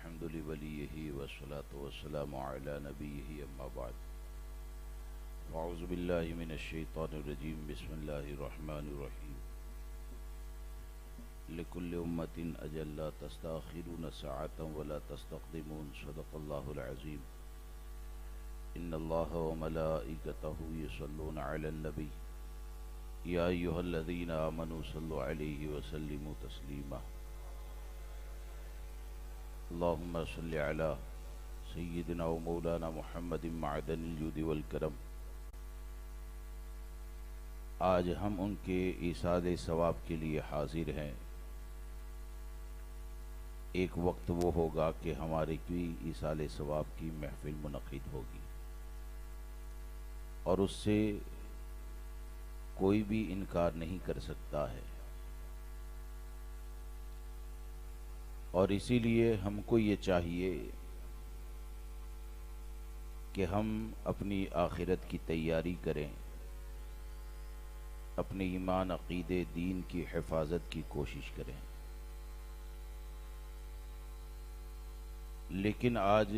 الحمد لوليه والصلاة والسلام على نبيه أما بعد أعوذ بالله من الشيطان الرجيم بسم الله الرحمن الرحيم لكل أمة أجل لا تستأخرون ساعة ولا تستقدمون صدق الله العظيم إن الله وملائكته يصلون على النبي يا أيها الذين آمنوا صلوا عليه وسلموا تسليما اللهم صل على سيدنا ومولانا محمد معدن الجود والکرم۔ آج ہم ان کے ایصال ثواب کے لیے حاضر ہیں۔ ایک وقت وہ ہوگا کہ ہمارے کی ایصال ثواب کی محفل منعقد ہوگی اور اس سے کوئی بھی انکار نہیں کر سکتا ہے، اور اسی لیے ہم کو یہ چاہیے کہ ہم اپنی آخرت کی تیاری کریں، اپنے ایمان عقیدے دین کی حفاظت کی کوشش کریں۔ لیکن آج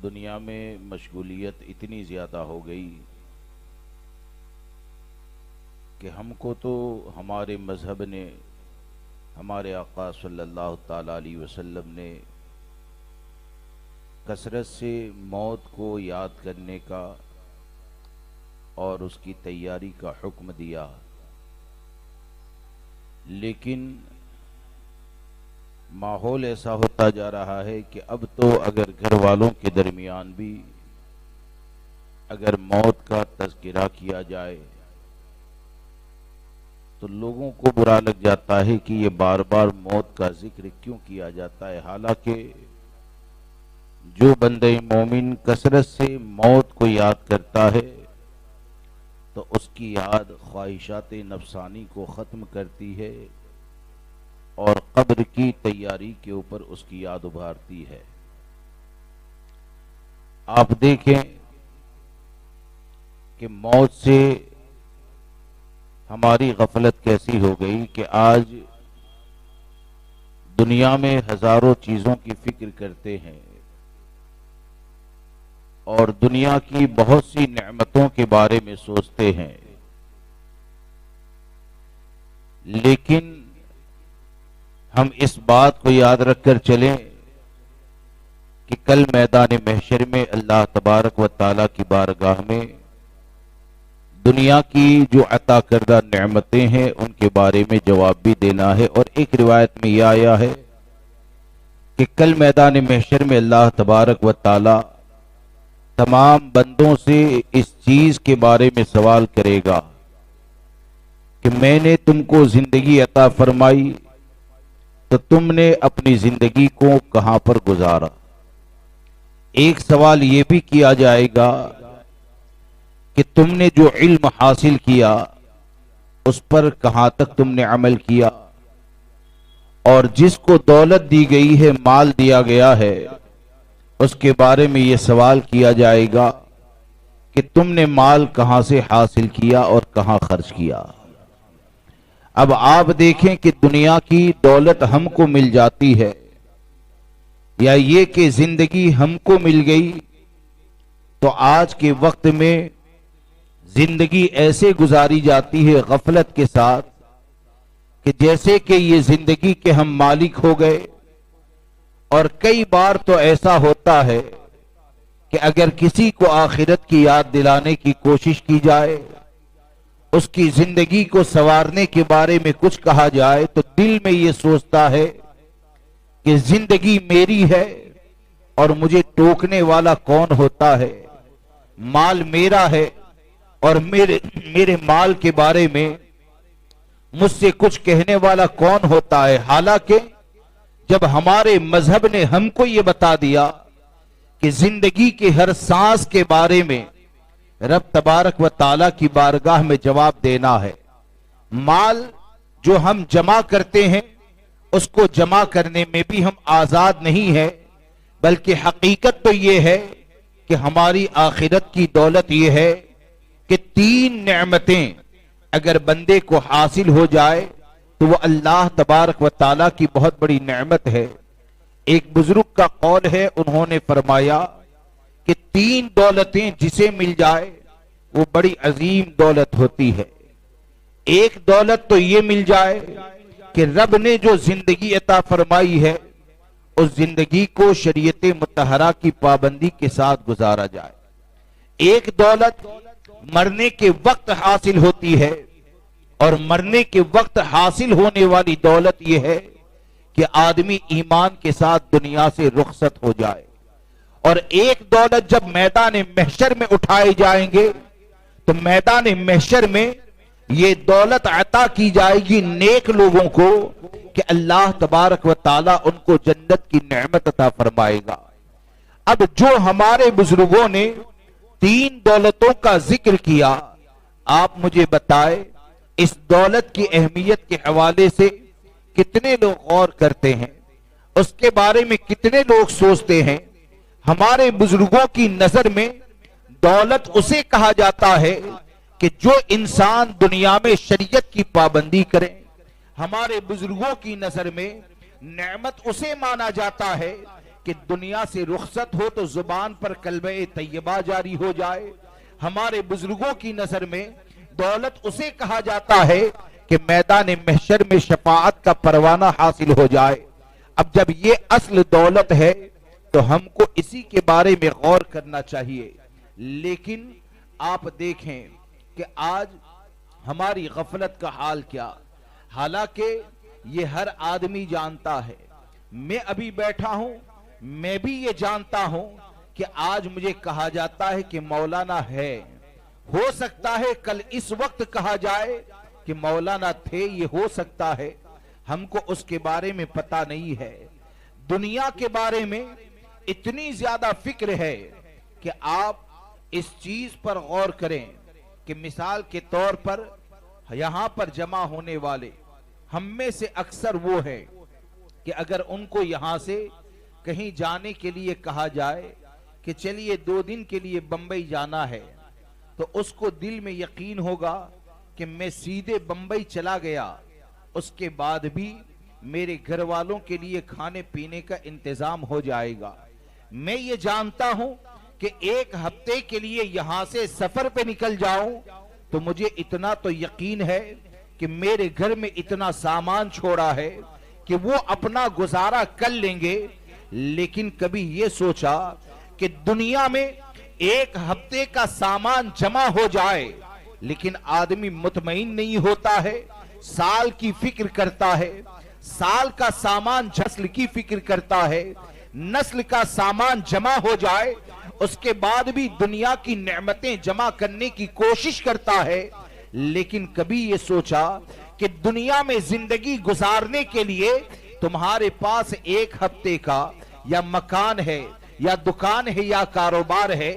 دنیا میں مشغولیت اتنی زیادہ ہو گئی کہ ہم کو تو ہمارے مذہب نے، ہمارے آقا صلی اللہ تعالیٰ علیہ وسلم نے کثرت سے موت کو یاد کرنے کا اور اس کی تیاری کا حکم دیا، لیکن ماحول ایسا ہوتا جا رہا ہے کہ اب تو اگر گھر والوں کے درمیان بھی اگر موت کا تذکرہ کیا جائے تو لوگوں کو برا لگ جاتا ہے کہ یہ بار بار موت کا ذکر کیوں کیا جاتا ہے، حالانکہ جو بندہ مومن کثرت سے موت کو یاد کرتا ہے تو اس کی یاد خواہشات نفسانی کو ختم کرتی ہے اور قبر کی تیاری کے اوپر اس کی یاد ابھارتی ہے۔ آپ دیکھیں کہ موت سے ہماری غفلت کیسی ہو گئی کہ آج دنیا میں ہزاروں چیزوں کی فکر کرتے ہیں اور دنیا کی بہت سی نعمتوں کے بارے میں سوچتے ہیں، لیکن ہم اس بات کو یاد رکھ کر چلیں کہ کل میدان محشر میں اللہ تبارک و تعالیٰ کی بارگاہ میں دنیا کی جو عطا کردہ نعمتیں ہیں ان کے بارے میں جواب بھی دینا ہے، اور ایک روایت میں یہ آیا ہے کہ کل میدان محشر میں اللہ تبارک و تعالی تمام بندوں سے اس چیز کے بارے میں سوال کرے گا کہ میں نے تم کو زندگی عطا فرمائی تو تم نے اپنی زندگی کو کہاں پر گزارا۔ ایک سوال یہ بھی کیا جائے گا کہ تم نے جو علم حاصل کیا اس پر کہاں تک تم نے عمل کیا، اور جس کو دولت دی گئی ہے، مال دیا گیا ہے، اس کے بارے میں یہ سوال کیا جائے گا کہ تم نے مال کہاں سے حاصل کیا اور کہاں خرچ کیا۔ اب آپ دیکھیں کہ دنیا کی دولت ہم کو مل جاتی ہے یا یہ کہ زندگی ہم کو مل گئی، تو آج کے وقت میں زندگی ایسے گزاری جاتی ہے غفلت کے ساتھ کہ جیسے کہ یہ زندگی کے ہم مالک ہو گئے، اور کئی بار تو ایسا ہوتا ہے کہ اگر کسی کو آخرت کی یاد دلانے کی کوشش کی جائے، اس کی زندگی کو سنوارنے کے بارے میں کچھ کہا جائے، تو دل میں یہ سوچتا ہے کہ زندگی میری ہے اور مجھے ٹوکنے والا کون ہوتا ہے، مال میرا ہے اور میرے مال کے بارے میں مجھ سے کچھ کہنے والا کون ہوتا ہے۔ حالانکہ جب ہمارے مذہب نے ہم کو یہ بتا دیا کہ زندگی کے ہر سانس کے بارے میں رب تبارک و تعالیٰ کی بارگاہ میں جواب دینا ہے، مال جو ہم جمع کرتے ہیں اس کو جمع کرنے میں بھی ہم آزاد نہیں ہیں، بلکہ حقیقت تو یہ ہے کہ ہماری آخرت کی دولت یہ ہے کہ تین نعمتیں اگر بندے کو حاصل ہو جائے تو وہ اللہ تبارک و تعالیٰ کی بہت بڑی نعمت ہے۔ ایک بزرگ کا قول ہے، انہوں نے فرمایا کہ 3 دولتیں جسے مل جائے وہ بڑی عظیم دولت ہوتی ہے۔ ایک دولت تو یہ مل جائے کہ رب نے جو زندگی عطا فرمائی ہے اس زندگی کو شریعت مطہرہ کی پابندی کے ساتھ گزارا جائے۔ ایک دولت مرنے کے وقت حاصل ہوتی ہے، اور مرنے کے وقت حاصل ہونے والی دولت یہ ہے کہ آدمی ایمان کے ساتھ دنیا سے رخصت ہو جائے۔ اور ایک دولت جب میدان محشر میں اٹھائے جائیں گے تو میدان محشر میں یہ دولت عطا کی جائے گی نیک لوگوں کو کہ اللہ تبارک و تعالی ان کو جنت کی نعمت عطا فرمائے گا۔ اب جو ہمارے بزرگوں نے 3 دولتوں کا ذکر کیا، آپ مجھے بتائے اس دولت کی اہمیت کے حوالے سے کتنے لوگ غور کرتے ہیں، اس کے بارے میں کتنے لوگ سوچتے ہیں؟ ہمارے بزرگوں کی نظر میں دولت اسے کہا جاتا ہے کہ جو انسان دنیا میں شریعت کی پابندی کرے۔ ہمارے بزرگوں کی نظر میں نعمت اسے مانا جاتا ہے کہ دنیا سے رخصت ہو تو زبان پر کلمہ طیبہ جاری ہو جائے۔ ہمارے بزرگوں کی نظر میں دولت اسے کہا جاتا ہے کہ میدان محشر میں شفاعت کا پروانہ حاصل ہو جائے۔ اب جب یہ اصل دولت ہے تو ہم کو اسی کے بارے میں غور کرنا چاہیے، لیکن آپ دیکھیں کہ آج ہماری غفلت کا حال کیا۔ حالانکہ یہ ہر آدمی جانتا ہے، میں ابھی بیٹھا ہوں میں بھی یہ جانتا ہوں کہ آج مجھے کہا جاتا ہے کہ مولانا ہے، ہو سکتا ہے کل اس وقت کہا جائے کہ مولانا تھے، یہ ہو سکتا ہے، ہم کو اس کے بارے میں پتہ نہیں ہے۔ دنیا کے بارے میں اتنی زیادہ فکر ہے کہ آپ اس چیز پر غور کریں کہ مثال کے طور پر یہاں پر جمع ہونے والے ہم میں سے اکثر وہ ہیں کہ اگر ان کو یہاں سے کہیں جانے کے لیے کہا جائے کہ چلیے 2 دن کے لیے بمبئی جانا ہے، تو اس کو دل میں یقین ہوگا کہ میں سیدھے بمبئی چلا گیا، اس کے بعد بھی میرے گھر والوں کے لیے کھانے پینے کا انتظام ہو جائے گا۔ میں یہ جانتا ہوں کہ 1 ہفتے کے لیے یہاں سے سفر پہ نکل جاؤں تو مجھے اتنا تو یقین ہے کہ میرے گھر میں اتنا سامان چھوڑا ہے کہ وہ اپنا گزارا کر لیں گے۔ لیکن کبھی یہ سوچا کہ دنیا میں 1 ہفتے کا سامان جمع ہو جائے، لیکن آدمی مطمئن نہیں ہوتا ہے، سال کی فکر کرتا ہے، سال کا سامان نسل کی فکر کرتا ہے، نسل کا سامان جمع ہو جائے اس کے بعد بھی دنیا کی نعمتیں جمع کرنے کی کوشش کرتا ہے۔ لیکن کبھی یہ سوچا کہ دنیا میں زندگی گزارنے کے لیے تمہارے پاس 1 ہفتے کا یا مکان ہے یا دکان ہے یا کاروبار ہے،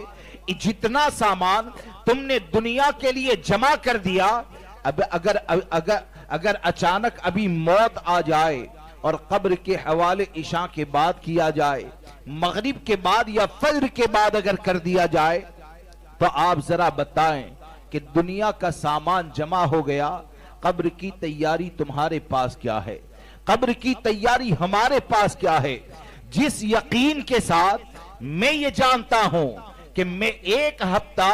جتنا سامان تم نے دنیا کے لیے جمع کر دیا، اب اگر اچانک ابھی موت آ جائے اور قبر کے حوالے عشاء کے بعد کیا جائے، مغرب کے بعد یا فجر کے بعد اگر کر دیا جائے، تو آپ ذرا بتائیں کہ دنیا کا سامان جمع ہو گیا، قبر کی تیاری تمہارے پاس کیا ہے؟ قبر کی تیاری ہمارے پاس کیا ہے؟ جس یقین کے ساتھ میں یہ جانتا ہوں کہ میں 1 ہفتہ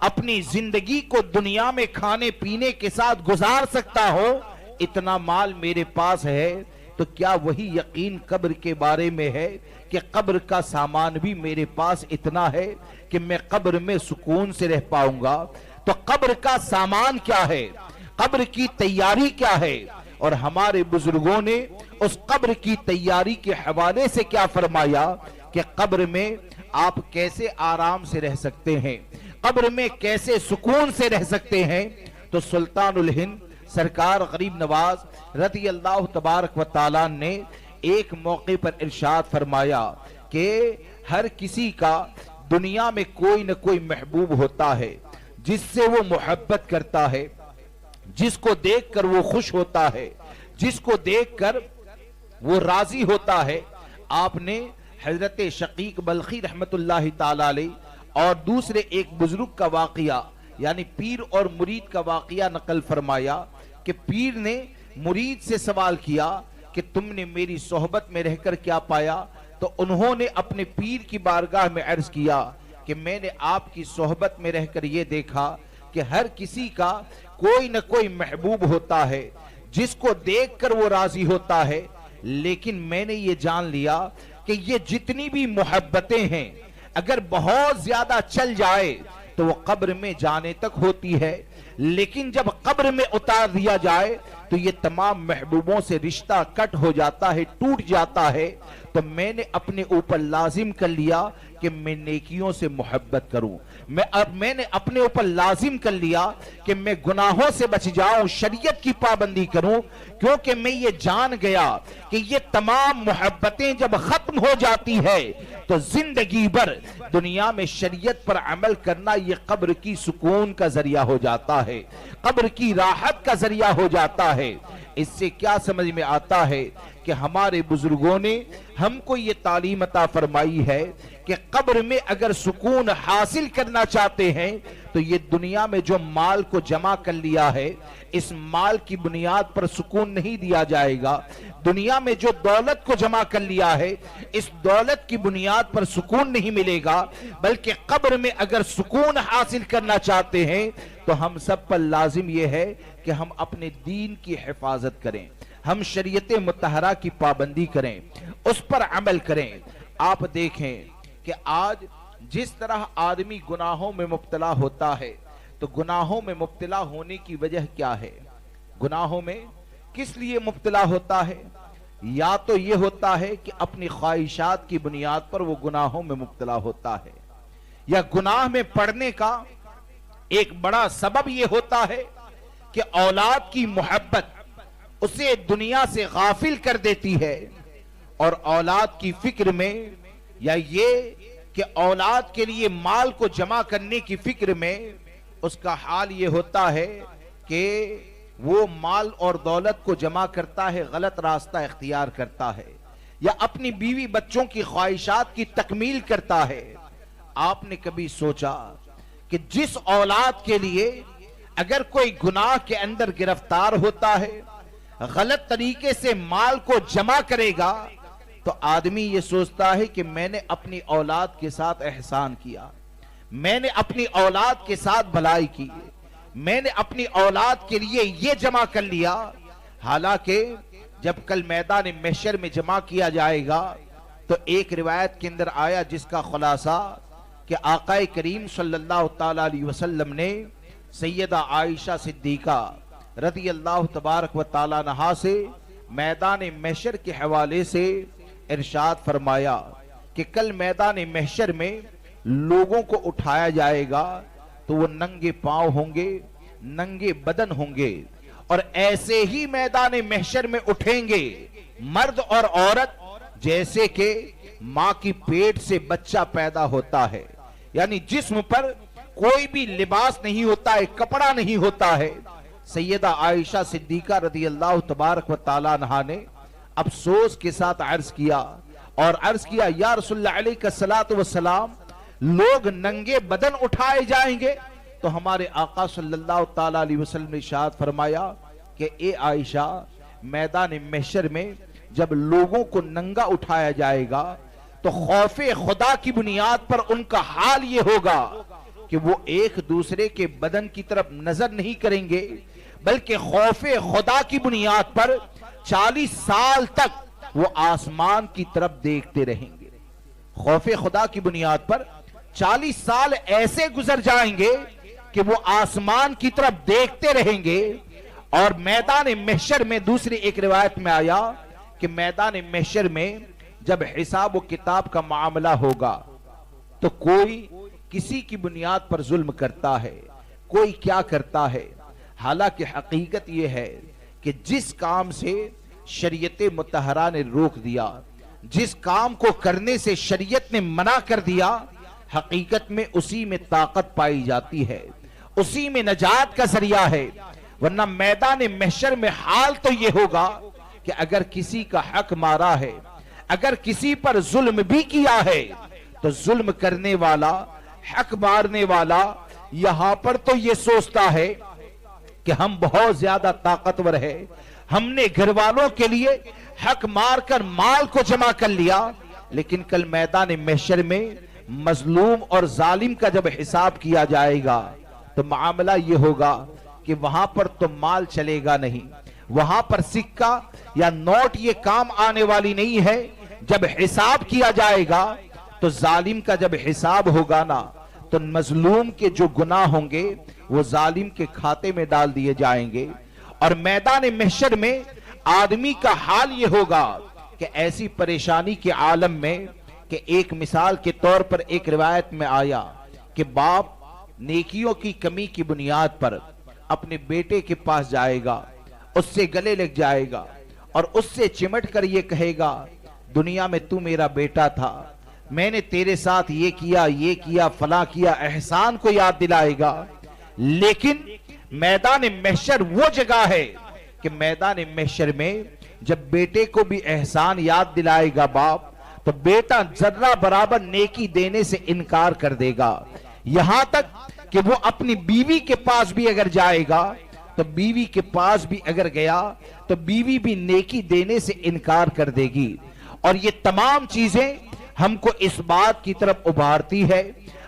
اپنی زندگی کو دنیا میں کھانے پینے کے ساتھ گزار سکتا ہوں، اتنا مال میرے پاس ہے، تو کیا وہی یقین قبر کے بارے میں ہے کہ قبر کا سامان بھی میرے پاس اتنا ہے کہ میں قبر میں سکون سے رہ پاؤں گا؟ تو قبر کا سامان کیا ہے؟ قبر کی تیاری کیا ہے؟ اور ہمارے بزرگوں نے اس قبر کی تیاری کے حوالے سے کیا فرمایا کہ قبر میں آپ کیسے آرام سے رہ سکتے ہیں، قبر میں کیسے سکون سے رہ سکتے ہیں؟ تو سلطان الہند سرکار غریب نواز رضی اللہ تبارک و تعالیٰ نے ایک موقع پر ارشاد فرمایا کہ ہر کسی کا دنیا میں کوئی نہ کوئی محبوب ہوتا ہے جس سے وہ محبت کرتا ہے، جس کو دیکھ کر وہ خوش ہوتا ہے، جس کو دیکھ کر وہ راضی ہوتا ہے۔ آپ نے حضرت شقیق بلخی رحمت اللہ تعالی علیہ اور دوسرے ایک بزرگ کا واقعہ یعنی پیر اور مرید کا واقعہ نقل فرمایا کہ پیر نے مرید سے سوال کیا کہ تم نے میری صحبت میں رہ کر کیا پایا؟ تو انہوں نے اپنے پیر کی بارگاہ میں عرض کیا کہ میں نے آپ کی صحبت میں رہ کر یہ دیکھا کہ ہر کسی کا کوئی نہ کوئی محبوب ہوتا ہے جس کو دیکھ کر وہ راضی ہوتا ہے، لیکن میں نے یہ جان لیا کہ یہ جتنی بھی محبتیں ہیں اگر بہت زیادہ چل جائے تو وہ قبر میں جانے تک ہوتی ہے، لیکن جب قبر میں اتار دیا جائے تو یہ تمام محبوبوں سے رشتہ کٹ ہو جاتا ہے، ٹوٹ جاتا ہے۔ تو میں نے اپنے اوپر لازم کر لیا کہ میں نیکیوں سے محبت کروں، میں نے اپنے اوپر لازم کر لیا کہ میں گناہوں سے بچ جاؤں، شریعت کی پابندی کروں، کیونکہ میں یہ جان گیا کہ یہ تمام محبتیں جب ختم ہو جاتی ہے تو زندگی بھر دنیا میں شریعت پر عمل کرنا یہ قبر کی سکون کا ذریعہ ہو جاتا ہے، قبر کی راحت کا ذریعہ ہو جاتا ہے۔ اس سے کیا سمجھ میں آتا ہے کہ ہمارے بزرگوں نے ہم کو یہ تعلیم عطا فرمائی ہے کہ قبر میں اگر سکون حاصل کرنا چاہتے ہیں تو یہ دنیا میں جو مال کو جمع کر لیا ہے اس مال کی بنیاد پر سکون نہیں دیا جائے گا، دنیا میں جو دولت کو جمع کر لیا ہے اس دولت کی بنیاد پر سکون نہیں ملے گا، بلکہ قبر میں اگر سکون حاصل کرنا چاہتے ہیں تو ہم سب پر لازم یہ ہے کہ ہم اپنے دین کی حفاظت کریں، ہم شریعت مطہرہ کی پابندی کریں، اس پر عمل کریں۔ آپ دیکھیں کہ آج جس طرح آدمی گناہوں میں مبتلا ہوتا ہے تو گناہوں میں مبتلا ہونے کی وجہ کیا ہے؟ گناہوں میں کس لیے مبتلا ہوتا ہے؟ یا تو یہ ہوتا ہے کہ اپنی خواہشات کی بنیاد پر وہ گناہوں میں مبتلا ہوتا ہے، یا گناہ میں پڑنے کا ایک بڑا سبب یہ ہوتا ہے کہ اولاد کی محبت اسے دنیا سے غافل کر دیتی ہے، اور اولاد کی فکر میں یا یہ کہ اولاد کے لیے مال کو جمع کرنے کی فکر میں اس کا حال یہ ہوتا ہے کہ وہ مال اور دولت کو جمع کرتا ہے، غلط راستہ اختیار کرتا ہے، یا اپنی بیوی بچوں کی خواہشات کی تکمیل کرتا ہے۔ آپ نے کبھی سوچا کہ جس اولاد کے لیے اگر کوئی گناہ کے اندر گرفتار ہوتا ہے، غلط طریقے سے مال کو جمع کرے گا، تو آدمی یہ سوچتا ہے کہ میں نے اپنی اولاد کے ساتھ احسان کیا، میں نے اپنی اولاد کے ساتھ بھلائی کی، میں نے اپنی اولاد کے لیے یہ جمع کر لیا۔ حالانکہ جب کل میدان محشر میں جمع کیا جائے گا تو ایک روایت کے اندر آیا جس کا خلاصہ کہ آقا کریم صلی اللہ تعالیٰ علیہ وسلم نے سیدہ عائشہ صدیقہ رضی اللہ تبارک و تعالیٰ عنہا سے میدان محشر کے حوالے سے ارشاد فرمایا کہ کل میدان محشر میں لوگوں کو اٹھایا جائے گا تو وہ ننگے پاؤں ہوں گے، ننگے بدن ہوں گے، اور ایسے ہی میدان محشر میں اٹھیں گے مرد اور عورت جیسے کہ ماں کی پیٹ سے بچہ پیدا ہوتا ہے، یعنی جسم پر کوئی بھی لباس نہیں ہوتا ہے، کپڑا نہیں ہوتا ہے۔ سیدہ عائشہ صدیقہ رضی اللہ تبارک و تعالیٰ عنہا نے افسوس کے ساتھ عرض کیا اور عرض کیا یا رسول اللہ علیہ الصلوۃ والسلام، لوگ ننگے بدن اٹھائے جائیں گے؟ تو ہمارے آقا صلی اللہ تعالیٰ علیہ وسلم نے ارشاد فرمایا کہ اے عائشہ، میدان محشر میں جب لوگوں کو ننگا اٹھایا جائے گا تو خوف خدا کی بنیاد پر ان کا حال یہ ہوگا کہ وہ ایک دوسرے کے بدن کی طرف نظر نہیں کریں گے، بلکہ خوف خدا کی بنیاد پر 40 سال تک وہ آسمان کی طرف دیکھتے رہیں گے۔ خوف خدا کی بنیاد پر 40 سال ایسے گزر جائیں گے کہ وہ آسمان کی طرف دیکھتے رہیں گے۔ اور میدان محشر میں دوسری ایک روایت میں آیا کہ میدان محشر میں جب حساب و کتاب کا معاملہ ہوگا تو کوئی کسی کی بنیاد پر ظلم کرتا ہے، کوئی کیا کرتا ہے، حالانکہ حقیقت یہ ہے کہ جس کام سے شریعت مطہرہ نے روک دیا، جس کام کو کرنے سے شریعت نے منع کر دیا، حقیقت میں اسی میں طاقت پائی جاتی ہے، اسی میں نجات کا ذریعہ ہے۔ ورنہ میدان محشر میں حال تو یہ ہوگا کہ اگر کسی کا حق مارا ہے، اگر کسی پر ظلم بھی کیا ہے، تو ظلم کرنے والا، حق مارنے والا یہاں پر تو یہ سوچتا ہے کہ ہم بہت زیادہ طاقتور ہے، ہم نے گھر والوں کے لیے حق مار کر مال کو جمع کر لیا، لیکن کل میدان محشر میں مظلوم اور ظالم کا جب حساب کیا جائے گا تو معاملہ یہ ہوگا کہ وہاں پر تو مال چلے گا نہیں، وہاں پر سکہ یا نوٹ یہ کام آنے والی نہیں ہے۔ جب حساب کیا جائے گا تو ظالم کا جب حساب ہوگا نا تو مظلوم کے جو گناہ ہوں گے وہ ظالم کے کھاتے میں ڈال دیے جائیں گے، اور میدان محشر میں آدمی کا حال یہ ہوگا کہ ایسی پریشانی کے عالم میں کہ ایک مثال کے طور پر ایک روایت میں آیا کہ باپ نیکیوں کی کمی کی بنیاد پر اپنے بیٹے کے پاس جائے گا، اس سے گلے لگ جائے گا اور اس سے چمٹ کر یہ کہے گا دنیا میں تو میرا بیٹا تھا، میں نے تیرے ساتھ یہ کیا فلاں کیا، احسان کو یاد دلائے گا۔ لیکن میدان محشر وہ جگہ ہے کہ میدان محشر میں جب بیٹے کو بھی احسان یاد دلائے گا باپ تو بیٹا ذرہ برابر نیکی دینے سے انکار کر دے گا، یہاں تک کہ وہ اپنی بیوی کے پاس بھی اگر جائے گا تو بیوی کے پاس بھی اگر گیا تو بیوی بھی نیکی دینے سے انکار کر دے گی۔ اور یہ تمام چیزیں ہم کو اس بات کی طرف ابھارتی ہے،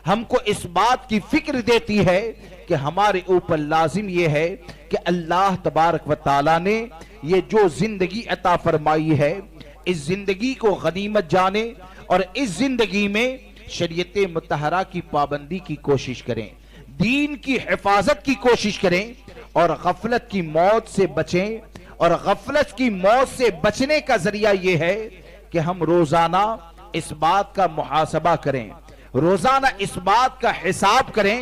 ہم کو اس بات کی فکر دیتی ہے کہ ہمارے اوپر لازم یہ ہے کہ اللہ تبارک و تعالیٰ نے یہ جو زندگی عطا فرمائی ہے اس زندگی کو غنیمت جانے اور اس زندگی میں شریعت مطہرہ کی پابندی کی کوشش کریں، دین کی حفاظت کی کوشش کریں اور غفلت کی موت سے بچیں۔ اور غفلت کی موت سے بچنے کا ذریعہ یہ ہے کہ ہم روزانہ اس بات کا محاسبہ کریں، روزانہ اس بات کا حساب کریں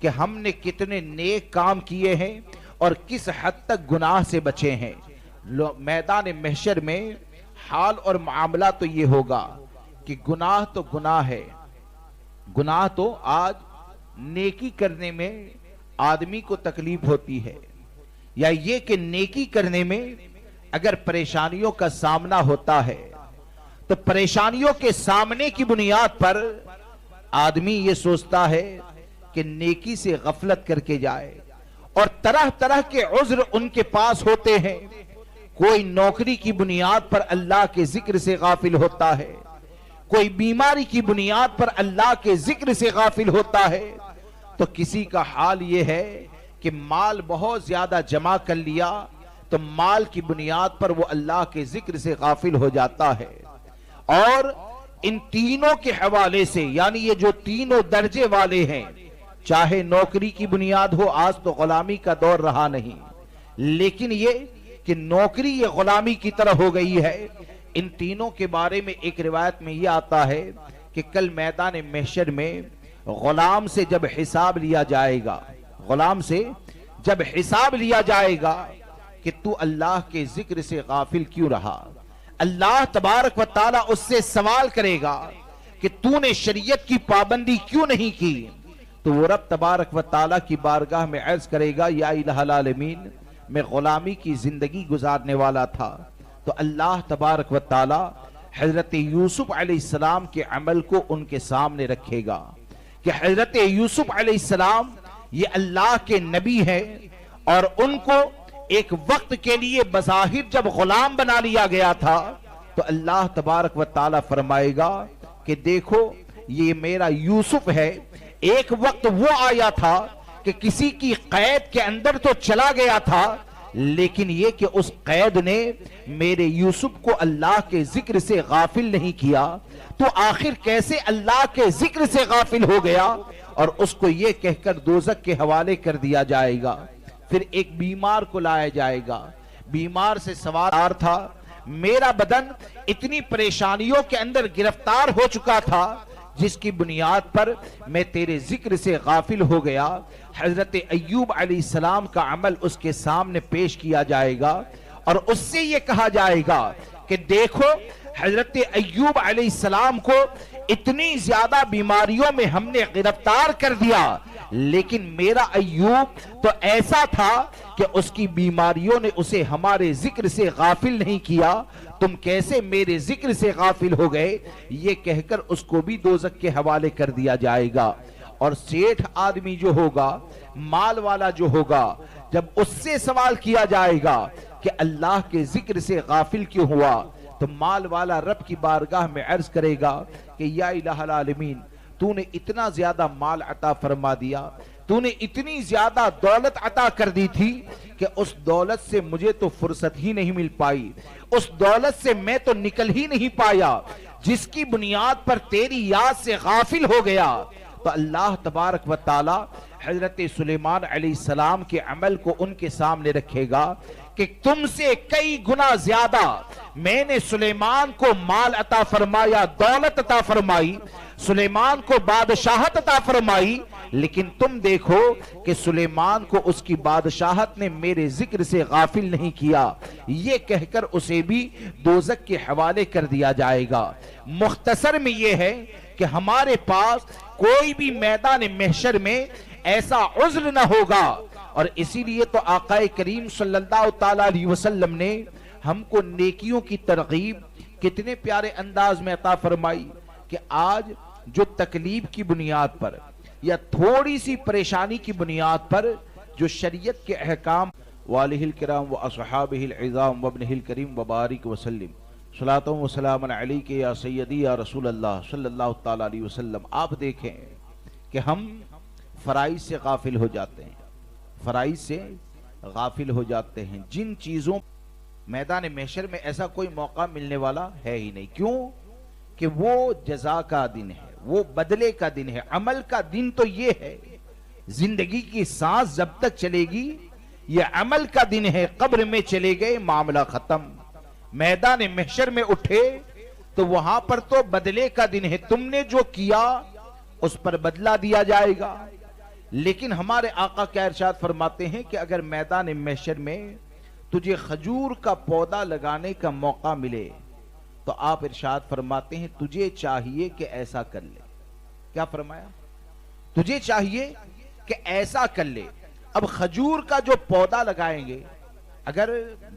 کہ ہم نے کتنے نیک کام کیے ہیں اور کس حد تک گناہ سے بچے ہیں۔ میدان محشر میں حال اور معاملہ تو یہ ہوگا کہ گناہ تو گناہ ہے، گناہ تو آج نیکی کرنے میں آدمی کو تکلیف ہوتی ہے، یا یہ کہ نیکی کرنے میں اگر پریشانیوں کا سامنا ہوتا ہے تو پریشانیوں کے سامنے کی بنیاد پر آدمی یہ سوچتا ہے کہ نیکی سے غفلت کر کے جائے، اور طرح طرح کے عذر ان کے پاس ہوتے ہیں۔ کوئی نوکری کی بنیاد پر اللہ کے ذکر سے غافل ہوتا ہے، کوئی بیماری کی بنیاد پر اللہ کے ذکر سے غافل ہوتا ہے، تو کسی کا حال یہ ہے کہ مال بہت زیادہ جمع کر لیا تو مال کی بنیاد پر وہ اللہ کے ذکر سے غافل ہو جاتا ہے۔ اور ان تینوں کے حوالے سے یعنی یہ جو تینوں درجے والے ہیں، چاہے نوکری کی بنیاد ہو، آج تو غلامی کا دور رہا نہیں، لیکن یہ کہ نوکری یہ غلامی کی طرح ہو گئی ہے، ان تینوں کے بارے میں ایک روایت میں یہ آتا ہے کہ کل میدان محشر میں غلام سے جب حساب لیا جائے گا، غلام سے جب حساب لیا جائے گا کہ تو اللہ کے ذکر سے غافل کیوں رہا، اللہ تبارک و تعالیٰ اس سے سوال کرے گا کہ تو نے شریعت کی پابندی کیوں نہیں کی، تو وہ رب تبارک و تعالیٰ کی بارگاہ میں عرض کرے گا یا الہ العالمین میں غلامی کی زندگی گزارنے والا تھا۔ تو اللہ تبارک و تعالیٰ حضرت یوسف علیہ السلام کے عمل کو ان کے سامنے رکھے گا کہ حضرت یوسف علیہ السلام یہ اللہ کے نبی ہیں، اور ان کو ایک وقت کے لیے بظاہر جب غلام بنا لیا گیا تھا تو اللہ تبارک و تعالیٰ فرمائے گا کہ دیکھو یہ میرا یوسف ہے، ایک وقت وہ آیا تھا کہ کسی کی قید کے اندر تو چلا گیا تھا، لیکن یہ کہ اس قید نے میرے یوسف کو اللہ کے ذکر سے غافل نہیں کیا، تو آخر کیسے اللہ کے ذکر سے غافل ہو گیا، اور اس کو یہ کہہ کر دوزخ کے حوالے کر دیا جائے گا۔ پھر ایک بیمار کو لایا جائے گا، بیمار سے سوال تھا، میرا بدن اتنی پریشانیوں کے اندر گرفتار ہو چکا تھا جس کی بنیاد پر میں تیرے ذکر سے غافل ہو گیا۔ حضرت ایوب علیہ السلام کا عمل اس کے سامنے پیش کیا جائے گا اور اس سے یہ کہا جائے گا کہ دیکھو حضرت ایوب علیہ السلام کو اتنی زیادہ بیماریوں میں ہم نے گرفتار کر دیا، لیکن میرا ایوب تو ایسا تھا کہ اس کی بیماریوں نے اسے ہمارے ذکر سے غافل نہیں کیا، تم کیسے میرے ذکر سے غافل ہو گئے، یہ کہہ کر اس کو بھی دوزخ کے حوالے کر دیا جائے گا۔ اور سیٹھ آدمی جو ہوگا، مال والا جو ہوگا، جب اس سے سوال کیا جائے گا کہ اللہ کے ذکر سے غافل کیوں ہوا؟ تو مال والا رب کی بارگاہ میں عرض کرے گا کہ یا الہ العالمین، تو نے اتنا زیادہ مال عطا فرما دیا، تو نے اتنی زیادہ دولت عطا کر دی تھی کہ اس دولت سے مجھے تو فرصت ہی نہیں مل پائی، اس دولت سے میں تو نکل ہی نہیں پایا، جس کی بنیاد پر تیری یاد سے غافل ہو گیا۔ تو اللہ تبارک و تعالی حضرت سلیمان علیہ السلام کے عمل کو ان کے سامنے رکھے گا کہ تم سے کئی گنا زیادہ میں نے سلیمان کو مال عطا فرمایا، دولت عطا فرمائی، سلیمان کو بادشاہت عطا فرمائی، لیکن تم دیکھو کہ سلیمان کو اس کی بادشاہت نے میرے ذکر سے غافل نہیں کیا، یہ کہہ کر اسے بھی دوزخ کے حوالے کر دیا جائے گا۔ مختصر میں یہ ہے کہ ہمارے پاس کوئی بھی میدان محشر میں ایسا عذر نہ ہوگا، اور اسی لیے تو آقا کریم صلی اللہ تعالی علیہ وسلم نے ہم کو نیکیوں کی ترغیب کتنے پیارے انداز میں عطا فرمائی کہ آج جو تکلیف کی بنیاد پر یا تھوڑی سی پریشانی کی بنیاد پر جو شریعت کے احکام والہ الکرام و اصحابہ العظام و ابنہ الکریم وبارک وسلم صلاۃ و سلام علیک یا سیدی یا رسول اللہ صلی اللہ تعالی علیہ وسلم، آپ دیکھیں کہ ہم فرائض سے غافل ہو جاتے ہیں، فرائض سے غافل ہو جاتے ہیں، جن چیزوں میدان محشر میں ایسا کوئی موقع ملنے والا ہے ہی نہیں۔ کیوں؟ کہ وہ جزا کا دن ہے، وہ بدلے کا دن ہے، عمل کا دن تو یہ ہے، زندگی کی سانس جب تک چلے گی یہ عمل کا دن ہے، قبر میں چلے گئے معاملہ ختم، میدان محشر میں اٹھے تو وہاں پر تو بدلے کا دن ہے، تم نے جو کیا اس پر بدلہ دیا جائے گا۔ لیکن ہمارے آقا کیا ارشاد فرماتے ہیں کہ اگر میدان محشر میں تجھے کھجور کا پودا لگانے کا موقع ملے تو آپ ارشاد فرماتے ہیں تجھے چاہیے کہ ایسا کر لے۔ کیا فرمایا؟ تجھے چاہیے کہ ایسا کر لے۔ اب کھجور کا جو پودا لگائیں گے، اگر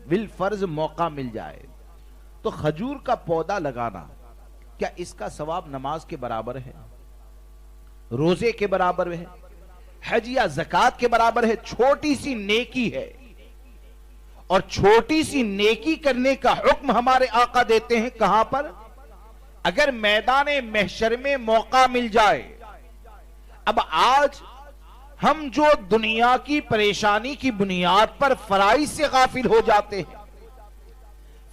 بالفرض موقع مل جائے تو کھجور کا پودا لگانا، کیا اس کا ثواب نماز کے برابر ہے، روزے کے برابر ہے، حج یا زکوٰۃ کے برابر ہے؟ چھوٹی سی نیکی ہے، اور چھوٹی سی نیکی کرنے کا حکم ہمارے آقا دیتے ہیں کہاں پر؟ اگر میدان محشر میں موقع مل جائے۔ اب آج ہم جو دنیا کی پریشانی کی بنیاد پر فرائض سے غافل ہو جاتے ہیں،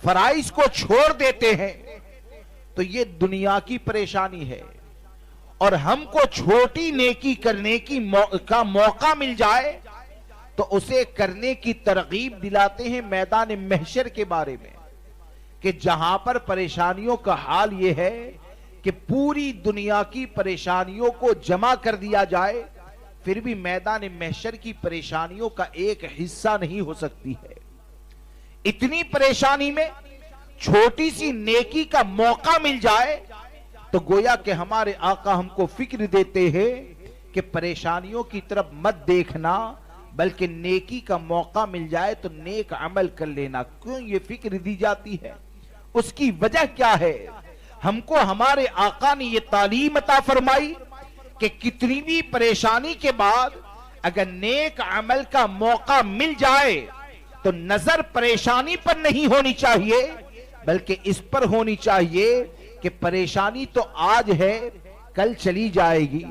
فرائض کو چھوڑ دیتے ہیں، تو یہ دنیا کی پریشانی ہے، اور ہم کو چھوٹی نیکی کرنے کا موقع مل جائے تو اسے کرنے کی ترغیب دلاتے ہیں میدان محشر کے بارے میں، کہ جہاں پر پریشانیوں کا حال یہ ہے کہ پوری دنیا کی پریشانیوں کو جمع کر دیا جائے، پھر بھی میدان محشر کی پریشانیوں کا ایک حصہ نہیں ہو سکتی ہے۔ اتنی پریشانی میں چھوٹی سی نیکی کا موقع مل جائے تو گویا کہ ہمارے آقا ہم کو فکر دیتے ہیں کہ پریشانیوں کی طرف مت دیکھنا، بلکہ نیکی کا موقع مل جائے تو نیک عمل کر لینا۔ کیوں یہ فکر دی جاتی ہے؟ اس کی وجہ کیا ہے؟ ہم کو ہمارے آقا نے یہ تعلیم عطا فرمائی کہ کتنی بھی پریشانی کے بعد اگر نیک عمل کا موقع مل جائے تو نظر پریشانی پر نہیں ہونی چاہیے، بلکہ اس پر ہونی چاہیے کہ پریشانی تو آج ہے، کل چلی جائے گی،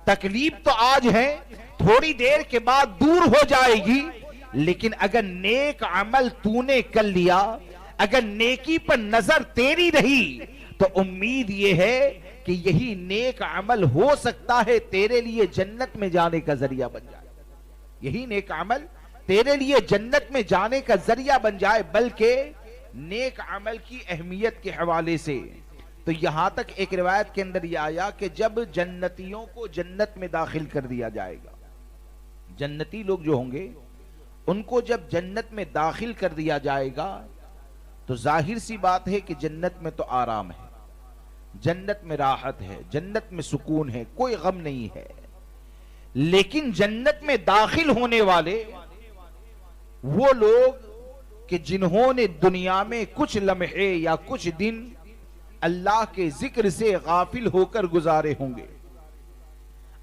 تکلیف تو آج ہے، تھوڑی دیر کے بعد دور ہو جائے گی، لیکن اگر نیک عمل تو نے کر لیا، اگر نیکی پر نظر تیری رہی تو امید یہ ہے کہ یہی نیک عمل ہو سکتا ہے تیرے لیے جنت میں جانے کا ذریعہ بن جائے، یہی نیک عمل تیرے لیے جنت میں جانے کا ذریعہ بن جائے۔ بلکہ نیک عمل کی اہمیت کے حوالے سے تو یہاں تک ایک روایت کے اندر یہ آیا کہ جب جنتیوں کو جنت میں داخل کر دیا جائے گا، جنتی لوگ جو ہوں گے ان کو جب جنت میں داخل کر دیا جائے گا تو ظاہر سی بات ہے کہ جنت میں تو آرام ہے، جنت میں راحت ہے، جنت میں سکون ہے، کوئی غم نہیں ہے۔ لیکن جنت میں داخل ہونے والے وہ لوگ کہ جنہوں نے دنیا میں کچھ لمحے یا کچھ دن اللہ کے ذکر سے غافل ہو کر گزارے ہوں گے،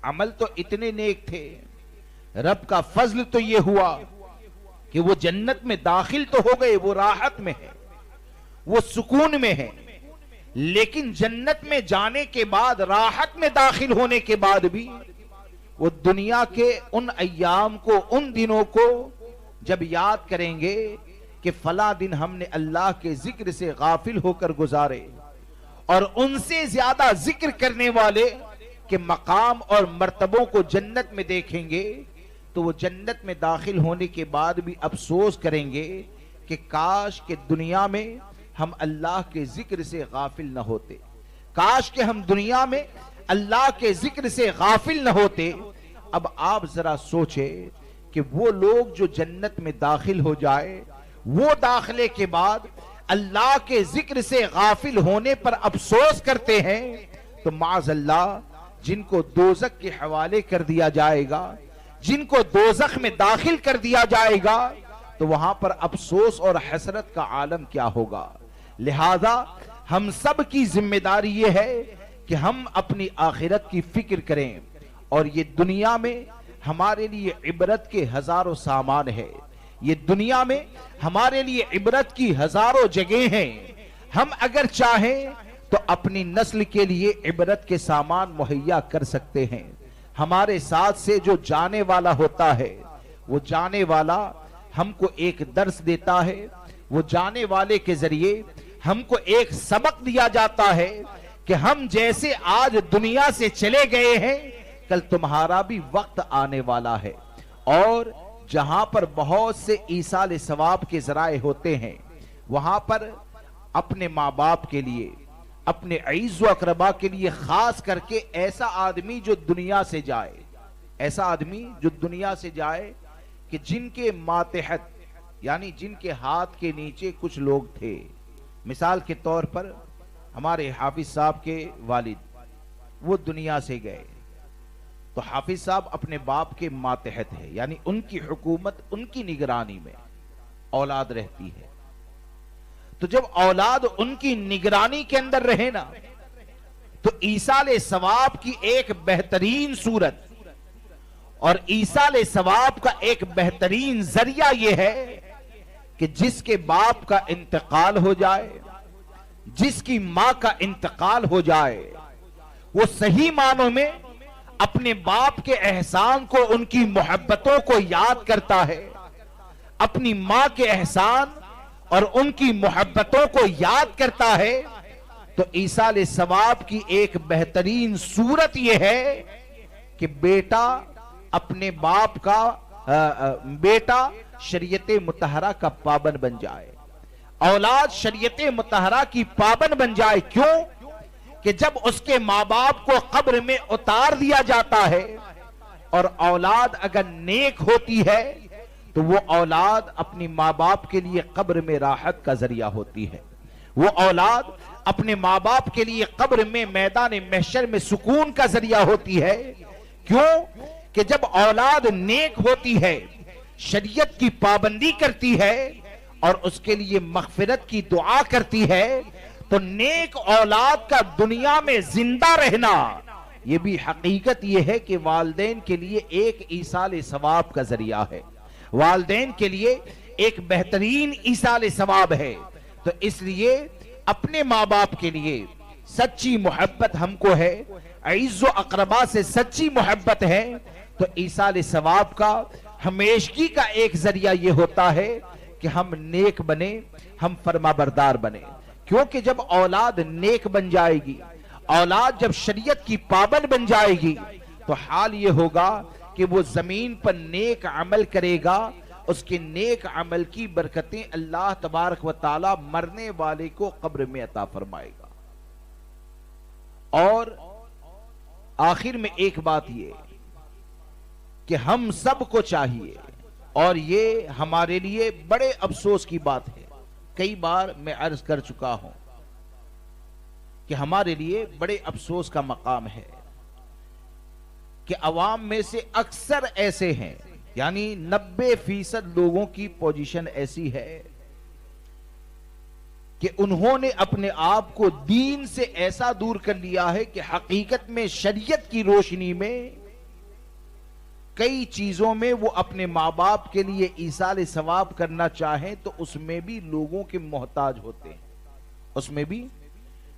عمل تو اتنے نیک تھے، رب کا فضل تو یہ ہوا کہ وہ جنت میں داخل تو ہو گئے، وہ راحت میں ہے، وہ سکون میں ہے، لیکن جنت میں جانے کے بعد، راحت میں داخل ہونے کے بعد بھی وہ دنیا کے ان ایام کو، ان دنوں کو جب یاد کریں گے کہ فلاں دن ہم نے اللہ کے ذکر سے غافل ہو کر گزارے، اور ان سے زیادہ ذکر کرنے والے کے مقام اور مرتبوں کو جنت میں دیکھیں گے، تو وہ جنت میں داخل ہونے کے بعد بھی افسوس کریں گے کہ کاش کہ دنیا میں ہم اللہ کے ذکر سے غافل نہ ہوتے، کاش کہ ہم دنیا میں اللہ کے ذکر سے غافل نہ ہوتے۔ اب آپ ذرا سوچیں کہ وہ لوگ جو جنت میں داخل ہو جائے، وہ داخلے کے بعد اللہ کے ذکر سے غافل ہونے پر افسوس کرتے ہیں، تو معاذ اللہ جن کو دوزخ کے حوالے کر دیا جائے گا، جن کو دوزخ میں داخل کر دیا جائے گا، تو وہاں پر افسوس اور حسرت کا عالم کیا ہوگا۔ لہذا ہم سب کی ذمہ داری یہ ہے کہ ہم اپنی آخرت کی فکر کریں، اور یہ دنیا میں ہمارے لیے عبرت کے ہزاروں سامان ہے، یہ دنیا میں ہمارے لیے عبرت کی ہزاروں جگہیں ہیں۔ ہم اگر چاہیں تو اپنی نسل کے لیے عبرت کے سامان مہیا کر سکتے ہیں۔ ہمارے ساتھ سے جو جانے والا ہوتا ہے، وہ جانے والا ہم کو ایک درس دیتا ہے، وہ جانے والے کے ذریعے ہم کو ایک سبق دیا جاتا ہے کہ ہم جیسے آج دنیا سے چلے گئے ہیں، کل تمہارا بھی وقت آنے والا ہے، اور جہاں پر بہت سے ایصال ثواب کے ذرائع ہوتے ہیں، وہاں پر اپنے ماں باپ کے لیے، اپنے عزیز و اقربا کے لیے، خاص کر کے ایسا آدمی جو دنیا سے جائے، ایسا آدمی جو دنیا سے جائے کہ جن کے ماتحت، یعنی جن کے ہاتھ کے نیچے کچھ لوگ تھے۔ مثال کے طور پر ہمارے حافظ صاحب کے والد، وہ دنیا سے گئے، تو حافظ صاحب اپنے باپ کے ماتحت ہے، یعنی ان کی حکومت، ان کی نگرانی میں اولاد رہتی ہے۔ تو جب اولاد ان کی نگرانی کے اندر رہے نا، تو ایصال ثواب کی ایک بہترین صورت اور ایصال ثواب کا ایک بہترین ذریعہ یہ ہے کہ جس کے باپ کا انتقال ہو جائے، جس کی ماں کا انتقال ہو جائے، وہ صحیح معنوں میں اپنے باپ کے احسان کو، ان کی محبتوں کو یاد کرتا ہے، اپنی ماں کے احسان اور ان کی محبتوں کو یاد کرتا ہے، تو ایصال ثواب کی ایک بہترین صورت یہ ہے کہ بیٹا اپنے باپ کا، بیٹا شریعت مطہرہ کا پابند بن جائے، اولاد شریعت مطہرہ کی پابند بن جائے۔ کیوں کہ جب اس کے ماں باپ کو قبر میں اتار دیا جاتا ہے، اور اولاد اگر نیک ہوتی ہے تو وہ اولاد اپنی ماں باپ کے لیے قبر میں راحت کا ذریعہ ہوتی ہے، وہ اولاد اپنے ماں باپ کے لیے قبر میں، میدان محشر میں سکون کا ذریعہ ہوتی ہے۔ کیوں کہ جب اولاد نیک ہوتی ہے، شریعت کی پابندی کرتی ہے، اور اس کے لیے مغفرت کی دعا کرتی ہے، تو نیک اولاد کا دنیا میں زندہ رہنا، یہ بھی حقیقت یہ ہے کہ والدین کے لیے ایک ایصال ثواب کا ذریعہ ہے، والدین کے لیے ایک بہترین ایصال ثواب ہے۔ تو اس لیے اپنے ماں باپ کے لیے سچی محبت ہم کو ہے، عزیز و اقربا سے سچی محبت ہے، تو ایصال ثواب کا ہمیشگی کا ایک ذریعہ یہ ہوتا ہے کہ ہم نیک بنے، ہم فرما بردار بنے۔ کیونکہ جب اولاد نیک بن جائے گی، اولاد جب شریعت کی پابند بن جائے گی، تو حال یہ ہوگا کہ وہ زمین پر نیک عمل کرے گا، اس کے نیک عمل کی برکتیں اللہ تبارک و تعالی مرنے والے کو قبر میں عطا فرمائے گا۔ اور آخر میں ایک بات یہ کہ ہم سب کو چاہیے، اور یہ ہمارے لیے بڑے افسوس کی بات ہے، کئی بار میں عرض کر چکا ہوں کہ ہمارے لیے بڑے افسوس کا مقام ہے کہ عوام میں سے اکثر ایسے ہیں، یعنی 90% لوگوں کی پوزیشن ایسی ہے کہ انہوں نے اپنے آپ کو دین سے ایسا دور کر لیا ہے کہ حقیقت میں شریعت کی روشنی میں کئی چیزوں میں وہ اپنے ماں باپ کے لیے ایصال ثواب کرنا چاہیں تو اس میں بھی لوگوں کے محتاج ہوتے ہیں، اس میں بھی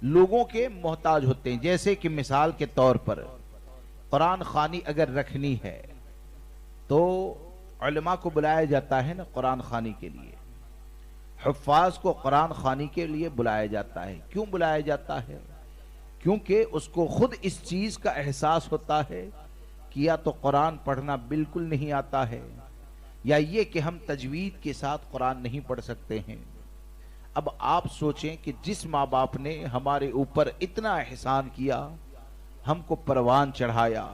لوگوں کے محتاج ہوتے ہیں۔ جیسے کہ مثال کے طور پر قرآن خوانی اگر رکھنی ہے تو علماء کو بلایا جاتا ہے نا قرآن خوانی کے لیے، حفاظ کو قرآن خوانی کے لیے بلایا جاتا ہے۔ کیوں بلایا جاتا ہے؟ کیونکہ اس کو خود اس چیز کا احساس ہوتا ہے کہ یا تو قرآن پڑھنا بالکل نہیں آتا ہے، یا یہ کہ ہم تجوید کے ساتھ قرآن نہیں پڑھ سکتے ہیں۔ اب آپ سوچیں کہ جس ماں باپ نے ہمارے اوپر اتنا احسان کیا، ہم کو پروان چڑھایا،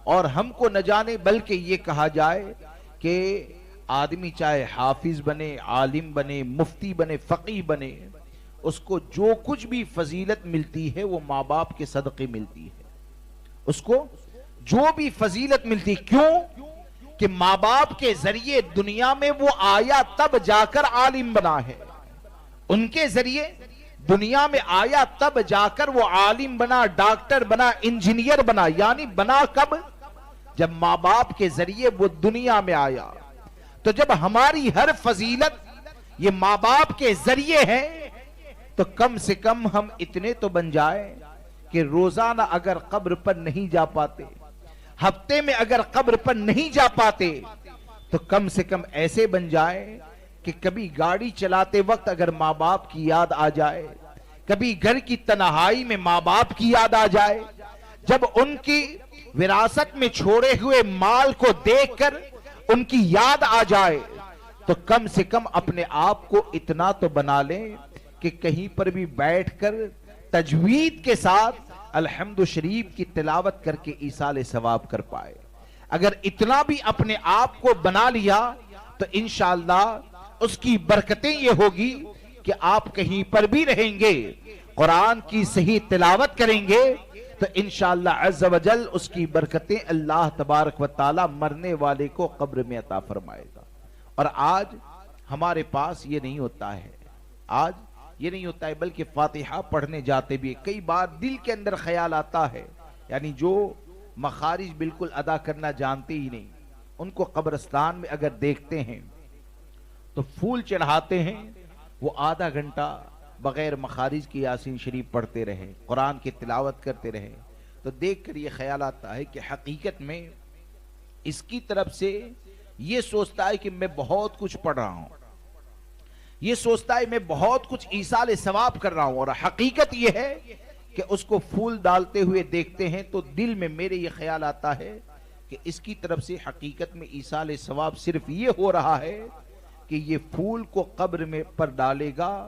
اور ہم کو نہ جانے بلکہ یہ کہا جائے کہ آدمی چاہے حافظ بنے، عالم بنے، مفتی بنے، فقیہ بنے، اس کو جو کچھ بھی فضیلت ملتی ہے وہ ماں باپ کے صدقے ملتی ہے۔ اس کو جو بھی فضیلت ملتی، کیوں کہ ماں باپ کے ذریعے دنیا میں وہ آیا تب جا کر عالم بنا ہے، ان کے ذریعے دنیا میں آیا تب جا کر وہ عالم بنا، ڈاکٹر بنا، انجینئر بنا۔ یعنی بنا کب؟ جب ماں باپ کے ذریعے وہ دنیا میں آیا۔ تو جب ہماری ہر فضیلت یہ ماں باپ کے ذریعے ہے تو کم سے کم ہم اتنے تو بن جائیں کہ روزانہ اگر قبر پر نہیں جا پاتے، ہفتے میں اگر قبر پر نہیں جا پاتے، تو کم سے کم ایسے بن جائیں کہ کبھی گاڑی چلاتے وقت اگر ماں باپ کی یاد آ جائے، کبھی گھر کی تنہائی میں ماں باپ کی یاد آ جائے، جب ان کی وراثت میں چھوڑے ہوئے مال کو دیکھ کر ان کی یاد آ جائے، تو کم سے کم اپنے آپ کو اتنا تو بنا لیں کہ کہیں پر بھی بیٹھ کر تجوید کے ساتھ الحمد شریف کی تلاوت کر کے ایصال ثواب کر پائے۔ اگر اتنا بھی اپنے آپ کو بنا لیا تو انشاءاللہ اس کی برکتیں یہ ہوگی کہ آپ کہیں پر بھی رہیں گے، قرآن کی صحیح تلاوت کریں گے تو انشاءاللہ عز و جل اس کی برکتیں اللہ تبارک و تعالی مرنے والے کو قبر میں عطا فرمائے گا۔ اور آج ہمارے پاس یہ نہیں ہوتا ہے، آج یہ نہیں ہوتا ہے، بلکہ فاتحہ پڑھنے جاتے بھی کئی بار دل کے اندر خیال آتا ہے، یعنی جو مخارج بالکل ادا کرنا جانتے ہی نہیں، ان کو قبرستان میں اگر دیکھتے ہیں تو پھول چڑھاتے ہیں، وہ آدھا گھنٹہ بغیر مخارج کی یاسین شریف پڑھتے رہے، قرآن کی تلاوت کرتے رہے، تو دیکھ کر یہ خیال آتا ہے کہ حقیقت میں اس کی طرف سے یہ سوچتا ہے کہ میں بہت کچھ پڑھ رہا ہوں، یہ سوچتا ہے میں بہت کچھ ایصال ثواب کر رہا ہوں، اور حقیقت یہ ہے کہ اس کو پھول ڈالتے ہوئے دیکھتے ہیں تو دل میں میرے یہ خیال آتا ہے کہ اس کی طرف سے حقیقت میں ایصال ثواب صرف یہ ہو رہا ہے کہ یہ پھول کو قبر میں پر ڈالے گا،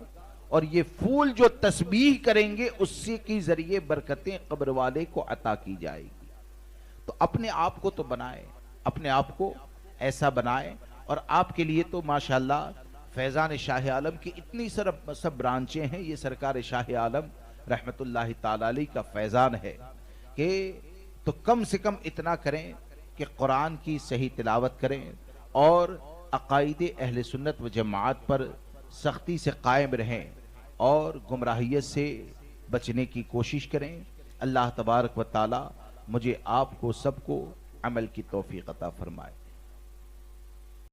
اور یہ پھول جو تسبیح کریں گے اس سے کی ذریعے برکتیں قبر والے کو عطا کی جائے گی۔ تو اپنے آپ کو تو بنائیں، اپنے آپ کو ایسا بنائیں، اور آپ کے لیے تو ماشاءاللہ فیضان شاہ عالم کی اتنی سب برانچیں ہیں، یہ سرکار شاہ عالم رحمت اللہ تعالی علیہ کا فیضان ہے کہ تو کم سے کم اتنا کریں کہ قرآن کی صحیح تلاوت کریں اور عقائد اہل سنت و جماعت پر سختی سے قائم رہیں اور گمراہیت سے بچنے کی کوشش کریں۔ اللہ تبارک و تعالی مجھے آپ کو سب کو عمل کی توفیق عطا فرمائے۔